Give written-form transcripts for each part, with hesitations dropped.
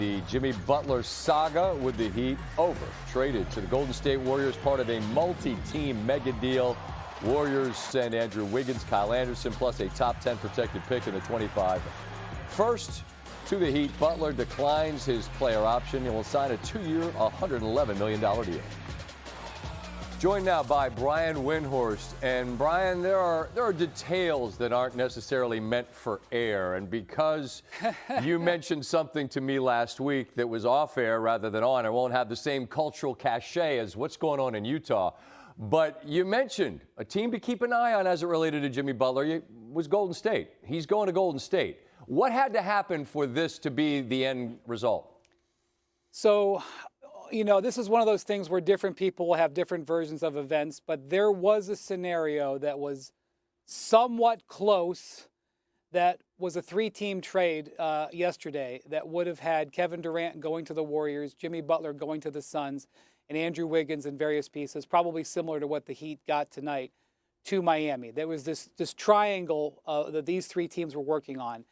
The Jimmy Butler saga with the Heat over. Traded to the Golden State Warriors, part of a multi-team mega deal. Warriors send Andrew Wiggins, Kyle Anderson, plus a top 10 protected pick in the 25. First to the Heat, Butler declines his player option and will sign a 2-year, $111 million deal. Joined now by Brian Windhorst. And Brian, there are details that aren't necessarily meant for air. And because you mentioned something to me last week that was off air rather than on, I won't have the same cultural cachet as what's going on in Utah. But you mentioned a team to keep an eye on as it related to Jimmy Butler was Golden State. He's going to Golden State. What had to happen for this to be the end result? So, this is one of those things where different people will have different versions of events, but there was a scenario that was somewhat close that was a 3-team trade yesterday that would have had Kevin Durant going to the Warriors, Jimmy Butler going to the Suns, and Andrew Wiggins in various pieces, probably similar to what the Heat got tonight, to Miami. There was this triangle that these 3 teams were working on.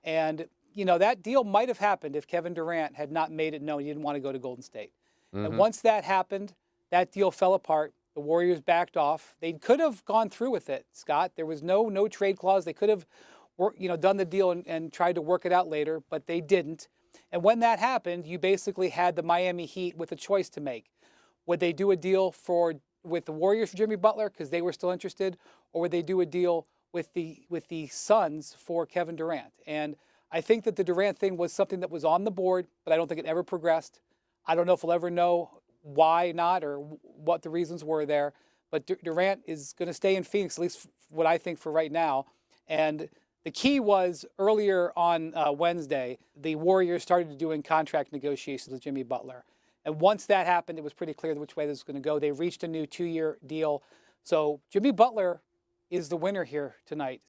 And, that deal might have happened if Kevin Durant had not made it known he didn't want to go to Golden State. And once that happened, that deal fell apart. The Warriors backed off. They could have gone through with it, Scott. There was no trade clause. They could have done the deal and tried to work it out later, but they didn't. And when that happened, you basically had the Miami Heat with a choice to make. Would they do a deal with the Warriors for Jimmy Butler because they were still interested, or would they do a deal with the Suns for Kevin Durant? And I think that the Durant thing was something that was on the board, but I don't think it ever progressed. I don't know if we'll ever know why not or what the reasons were there. But Durant is going to stay in Phoenix, at least what I think for right now. And the key was earlier on Wednesday, the Warriors started doing contract negotiations with Jimmy Butler. And once that happened, it was pretty clear which way this was going to go. They reached a new 2-year deal. So Jimmy Butler is the winner here tonight.